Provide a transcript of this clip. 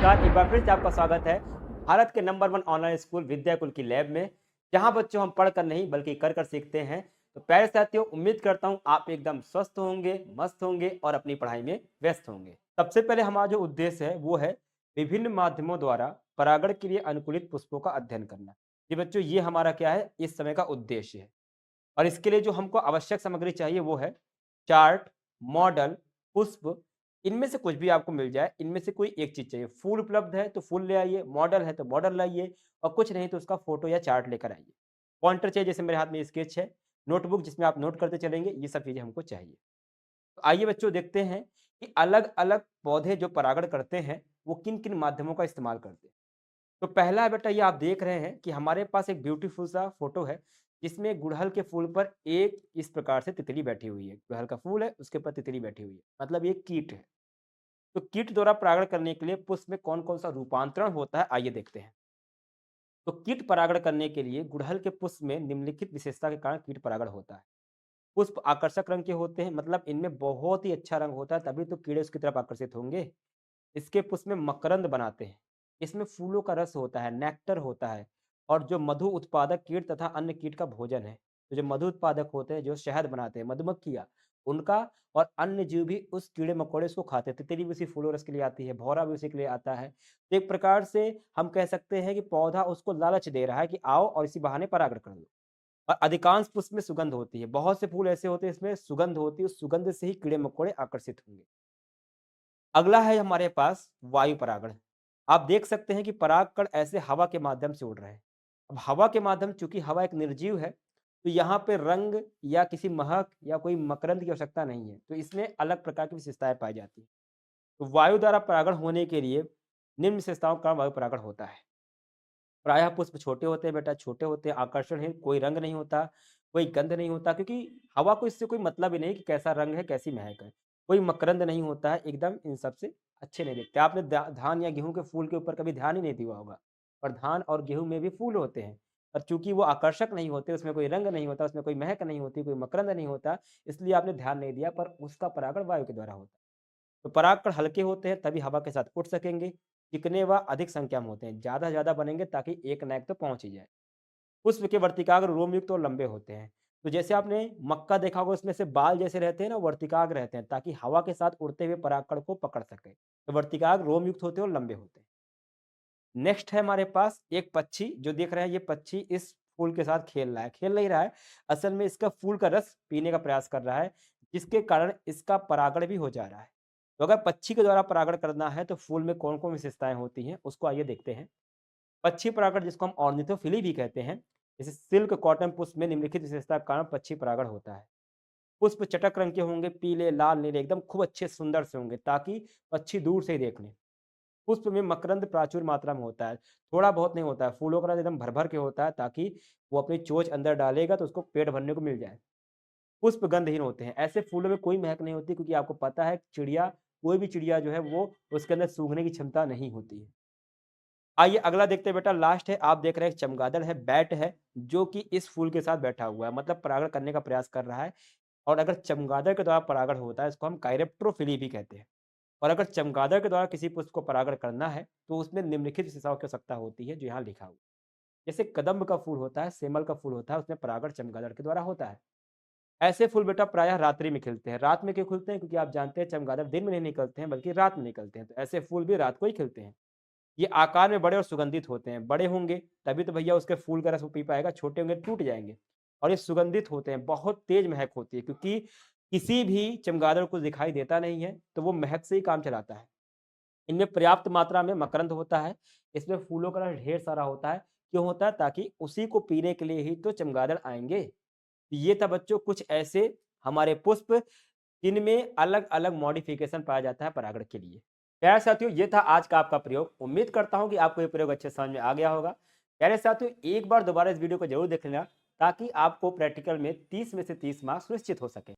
नमस्कार, एक बार फिर से आपका स्वागत है भारत के नंबर 1 ऑनलाइन स्कूल विद्याकुल की लैब में, जहां बच्चों हम पढ़कर नहीं बल्कि कर कर सीखते हैं। तो प्यारे साथियों, उम्मीद करता हूं आप एकदम स्वस्थ होंगे, मस्त होंगे और अपनी पढ़ाई में व्यस्त होंगे। सबसे पहले हमारा जो उद्देश्य है वो है विभिन्न माध्यमों द्वारा परागण के लिए अनुकूलित पुष्पों का अध्ययन करना। ये बच्चों, ये हमारा क्या है, इस समय का उद्देश्य है। और इसके लिए जो हमको आवश्यक सामग्री चाहिए वो है चार्ट, मॉडल, पुष्प। इनमें से कुछ भी आपको मिल जाए, इनमें से कोई एक चीज़ चाहिए। फूल उपलब्ध है तो फूल ले आइए, मॉडल है तो मॉडल लाइए और कुछ नहीं तो उसका फ़ोटो या चार्ट लेकर आइए। पॉइंटर चाहिए, जैसे मेरे हाथ में स्केच है, नोटबुक जिसमें आप नोट करते चलेंगे, ये सब चीज़ें हमको चाहिए। तो आइए बच्चों, देखते हैं कि अलग-अलग पौधे जो परागण करते हैं, वो किन-किन माध्यमों का इस्तेमाल करते हैं। तो पहला है बेटा, ये आप देख रहे हैं कि हमारे पास एक ब्यूटीफुल सा फोटो है, जिसमें गुड़हल के फूल पर एक इस प्रकार से तितली बैठी हुई है। गुड़हल का फूल है, उसके ऊपर तितली बैठी हुई है, मतलब ये कीट है। तो कीट द्वारा परागण करने के लिए पुष्प में कौन-कौन सा रूपांतरण होता है, आइए देखते हैं। तो कीट परागण करने के लिए गुड़हल के पुष्प में निम्नलिखित विशेषता के कारण कीट परागण होता है। पुष्प आकर्षक रंग के होते हैं, मतलब इनमें बहुत ही अच्छा रंग होता है, तभी तो कीड़े उसकी तरफ आकर्षित होंगे। इसके पुष्प में मकरंद बनाते हैं। इसमें फूलों का रस होता है, नेक्टर होता है और जो मधु उत्पादक कीट तथा अन्य कीट का भोजन है। तो जो मधु उत्पादक होते हैं, जो शहद बनाते हैं, मधुमक्खियाँ, उनका और अन्य जीव भी उस कीड़े-मकोड़े उसको खाते हैं। तितली भी उसी फूलों रस के लिए आती है, भौरा भी उसी के लिए आता है। तो एक प्रकार से हम कह सकते हैं कि पौधा उसको लालच दे रहा है कि आओ और इसी बहाने परागण कर लो। और अधिकांश पुष्प में सुगंध होती है। बहुत से फूल ऐसे होते हैं, इसमें सुगंध होती है, उस सुगंध से ही कीड़े-मकोड़े आकर्षित होंगे। अगला है हमारे पास वायु परागण। आप देख सकते हैं कि परागकण ऐसे हवा के माध्यम से उड़ रहे हैं। अब हवा के माध्यम, चूंकि हवा एक निर्जीव है, तो यहाँ पे रंग या किसी महक या कोई मकरंद की आवश्यकता नहीं है, तो इसमें अलग प्रकार की विशेषताएं पाई जाती हैं। तो वायु द्वारा परागण होने के लिए निम्न विशेषताओं का वायु परागण होता है। प्रायः पुष्प छोटे होते हैं बेटा, छोटे होते हैं, आकर्षण है, कोई रंग नहीं होता, कोई गंध नहीं होता, क्योंकि हवा को इससे कोई मतलब ही नहीं कि कैसा रंग है, कैसी महक है। कोई मकरंद नहीं होता है, एकदम इन सब से अच्छे नहीं दिखते। आपने धान या गेहूं के फूल के ऊपर कभी ध्यान ही नहीं दिया होगा, पर धान और गेहूं में भी फूल होते हैं। और चूंकि वो आकर्षक नहीं होते, उसमें कोई रंग नहीं होता, उसमें कोई महक नहीं होती, कोई मकरंद नहीं होता, इसलिए आपने ध्यान नहीं दिया, पर उसका परागण वायु के द्वारा होता है। तो परागकण हल्के होते हैं, तभी हवा के साथ उड़ सकेंगे। चिकने व अधिक संख्या में होते हैं, ज़्यादा से ज़्यादा बनेंगे ताकि एक ना एक तो पहुँच ही जाए। पुष्प के वर्तिकाग्र रोमयुक्त और लंबे होते हैं। तो जैसे आपने मक्का देखा होगा, उसमें से बाल जैसे रहते हैं ना, वर्तिकाग्र रहते हैं ताकि हवा के साथ उड़ते हुए परागकण को पकड़ सके। तो वर्तिकाग्र रोमयुक्त होते हैं और लंबे होते हैं। नेक्स्ट है हमारे पास एक पक्षी, जो देख रहे हैं, ये पक्षी इस फूल के साथ खेल रहा है, खेल नहीं रहा है, असल में इसका फूल का रस पीने का प्रयास कर रहा है, जिसके कारण इसका परागण भी हो जा रहा है। तो अगर पक्षी के द्वारा परागण करना है तो फूल में कौन-कौन विशेषताएँ होती हैं, उसको आइए देखते हैं। पक्षी परागण, जिसको हम ऑर्निथोफिली भी कहते हैं, जैसे सिल्क, कॉटन पुष्प में निम्नलिखित विशेषता के कारण पक्षी परागण होता है। पुष्प चटक रंग के होंगे, पीले, लाल, नीले, एकदम खूब अच्छे सुंदर से होंगे ताकि पक्षी दूर से ही देख लें। पुष्प में मकरंद प्रचुर मात्रा में होता है, थोड़ा बहुत नहीं होता है, फूलों का रस एकदम भर-भर के होता है ताकि वो अपनी चोंच अंदर डालेगा तो उसको पेट भरने को मिल जाए। पुष्प गंधहीन होते हैं, ऐसे फूलों में कोई महक नहीं होती, क्योंकि आपको पता है चिड़िया, कोई भी चिड़िया जो है वो उसके अंदर सूंघने की क्षमता नहीं होती है। आइए अगला देखते हैं बेटा, लास्ट है, आप देख रहे हैं एक चमगादड़ है, बैट है, जो कि इस फूल के साथ बैठा हुआ है, मतलब परागण करने का प्रयास कर रहा है। और अगर चमगादड़ के द्वारा परागण होता है, इसको हम काइरेप्टोफिली भी कहते हैं। और अगर चमगादड़ के द्वारा किसी पुष्प को परागण करना है, तो उसमें निम्नलिखित विशेषताओं की आवश्यकता होती है, जो यहाँ लिखा हुआ है। जैसे कदम्ब का फूल होता है, सेमल का फूल होता है, उसमें परागण चमगादड़ के द्वारा होता है। ऐसे फूल बेटा प्रायः रात्रि में खिलते हैं। रात में क्यों खिलते हैं? क्योंकि आप जानते हैं चमगादड़ दिन में नहीं निकलते हैं, बल्कि रात में निकलते हैं। तो ऐसे फूल भी रात को ही खिलते हैं। ये आकार में बड़े और सुगंधित होते हैं। बड़े होंगे तभी तो भैया उसके फूल का रस वो पी पाएगा, छोटे होंगे टूट जाएँगे। और ये सुगंधित होते हैं, बहुत तेज़ महक होती है, क्योंकि किसी भी चमगादड़ को दिखाई देता नहीं है, तो वो महक से ही काम चलाता है। इनमें पर्याप्त मात्रा में मकरंद होता है, इसमें फूलों का रस ढेर सारा होता है। क्यों होता है? ताकि उसी को पीने के लिए ही तो चमगादड़ आएँगे। ये था बच्चों कुछ ऐसे हमारे पुष्प, जिनमें अलग-अलग मॉडिफ़िकेशन पाया जाता है परागण के लिए। प्यारे साथियों, ये था आज का आपका प्रयोग। उम्मीद करता हूँ कि आपको ये प्रयोग अच्छे समझ में आ गया होगा। प्यारे साथियों, एक बार दोबारा इस वीडियो को ज़रूर देख लेना, ताकि आपको प्रैक्टिकल में 30 में से 30 मार्क्स सुनिश्चित हो सकें।